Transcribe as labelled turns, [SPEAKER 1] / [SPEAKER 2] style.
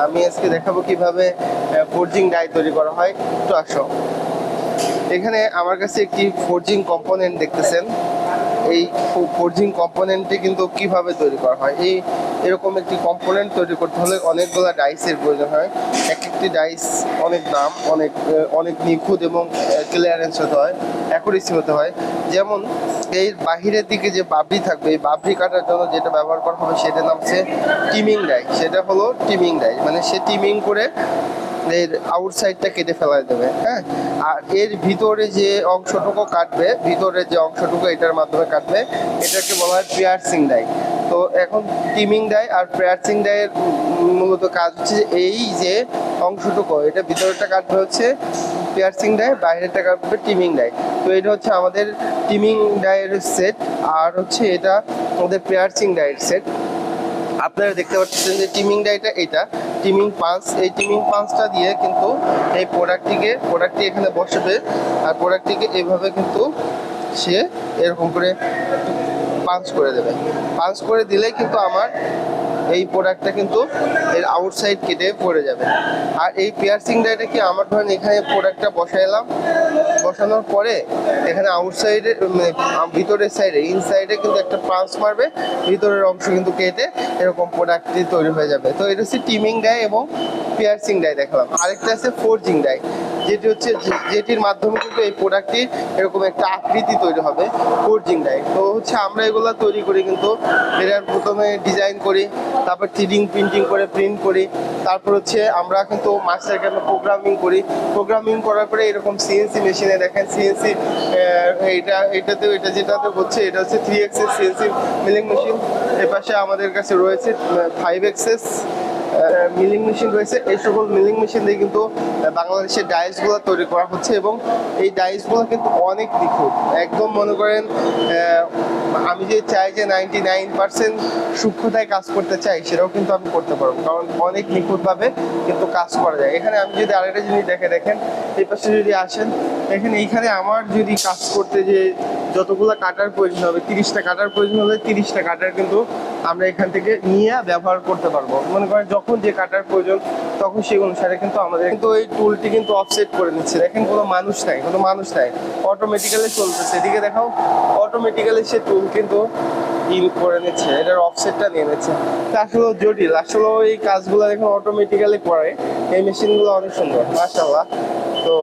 [SPEAKER 1] আমি আজকে দেখাবো কিভাবে ফোরজিং ডাই তৈরি করা হয়। একটু আসো, এখানে আমার কাছে একটি ফোরজিং কম্পোনেন্ট দেখতেছেন। এই ফোরজিং কম্পোনেন্টটি কিন্তু কিভাবে তৈরি করা হয়, এরকম একটি কম্পোনেন্ট তৈরি করতে হলে অনেকগুলো ডাইসের প্রয়োজন হয়। একটি ডাইস অনেক দাম, অনেক নিখুঁত এবং ক্লিয়ারেন্স হতে হয়, অ্যাকুরেসি হতে হয়। যেমন এই বাহিরের দিকে যে বাবরি থাকবে, এই বাবরি কাটার জন্য যেটা ব্যবহার করা হবে সেটার নাম হচ্ছে টিমিং ডাই। সেটা হলো টিমিং ডাই, মানে সে টিমিং করে এর আউটসাইডটা কেটে ফেলা দেবে। হ্যাঁ, আর এর ভিতরে যে অংশটুকু কাটবে, ভিতরে যে অংশটুকু এটার মাধ্যমে কাটবে, এটাকে বলা হয় পিয়ার্সিং ডাই। তো এখন টিমিং ডাই আর পিয়ার্সিং ডাইয়ের মূলত কাজ হচ্ছে এই যে অংশটুকু, এটা ভিতরেরটা কাটবে হচ্ছে পিয়ার্সিং ডাই, বাইরেরটা কাটবে টিমিং ডাই। তো এটা হচ্ছে আমাদের টিমিং ডাইয়ের সেট, আর হচ্ছে এটা আমাদের পিয়ার্সিং ডাইয়ের সেট। আপনারা দেখতে পাচ্ছেন যে টিমিং ডাইটা এটা টিমিং পাঞ্চ, এই টিমিং পাঞ্চটা দিয়ে কিন্তু এই প্রোডাক্টটি এখানে বসাবে, আর প্রোডাক্টটিকে এইভাবে কিন্তু সে এরকম করে পাঞ্চ করে দেবে। পাঞ্চ করে দিলেই কিন্তু আমার এই প্রোডাক্টটা কিন্তু এর আউটসাইড কেটে পড়ে যাবে। আর এই পিয়ার্সিং ডাইটা কি, আমার ধরেন এখানে প্রোডাক্টটা বসাইলাম, বসানোর পরে এখানে আউটসাইডে ভিতরের সাইডে ইনসাইডে কিন্তু একটা পাঞ্চ মারবে, ভিতরের অংশ কিন্তু কেটে এরকম প্রোডাক্টটি তৈরি হয়ে যাবে। তো এটা হচ্ছে টিমিং ডাই এবং পিয়ার্সিং ডাই দেখালাম। আরেকটা আছে ফোরজিং ডাই, যেটির মাধ্যমে কিন্তু এই প্রোডাক্টটি এরকম একটা আকৃতি তৈরি হবে, ফোরজিং ডাই। তো হচ্ছে আমরা এগুলো তৈরি করি কিন্তু এটার প্রথমে ডিজাইন করি, তারপর প্রিন্টিং করে প্রিন্ট করি, তারপর হচ্ছে আমরা কিন্তু মাস্টার ক্যামে প্রোগ্রামিং করার পরে এরকম সিএনসি মেশিনে দেখেন, সিএনসি এটা যেটাতে হচ্ছে এটা হচ্ছে 3 এক্সেস সিএনসি মিলিং মেশিন। এর পাশে আমাদের কাছে রয়েছে 5 এক্সেস মিলিং মেশিন রয়েছে। এই সকল মিলিং মেশিন দিয়ে কিন্তু বাংলাদেশের ডাইসগুলো তৈরি করা হচ্ছে, এবং এই ডাইসগুলো কিন্তু অনেক নিখুঁত। একদম মনে করেন আমি যে চাই যে 99% সূক্ষ্মতায় কাজ করতে চাই, সেটাও কিন্তু আমি করতে পারবো, কারণ অনেক নিখুঁতভাবে কিন্তু কাজ করা যায়। এখানে আমি যদি আরেকটা জিনিস দেখেন, এই পাশে যদি আসেন, এইখানে আমার যদি কাজ করতে যে যতগুলো কাটার প্রয়োজন হবে, 30টা কাটার প্রয়োজন হলে 30টা কাটার কিন্তু আমরা এখান থেকে নিয়ে ব্যবহার করতে পারবো। মনে করেন যখন যে কাটার প্রয়োজন তখন সেই অনুসারে কিন্তু আমাদের কিন্তু এই টুলটি কিন্তু অফসেট করে নিচ্ছে। দেখেন কোনো মানুষ নাই, অটোমেটিক্যালি চলতেছে। এদিকে দেখাও, অটোমেটিক্যালি সে টুল কিন্তু ইন করে নিচ্ছে, এটার অফসেটটা নিয়ে নিচ্ছে। তা আসলে জটিল, আসলে এই কাজগুলো দেখুন অটোমেটিক্যালি করে। এই মেশিনগুলো অনেক সুন্দর, মাশাআল্লাহ।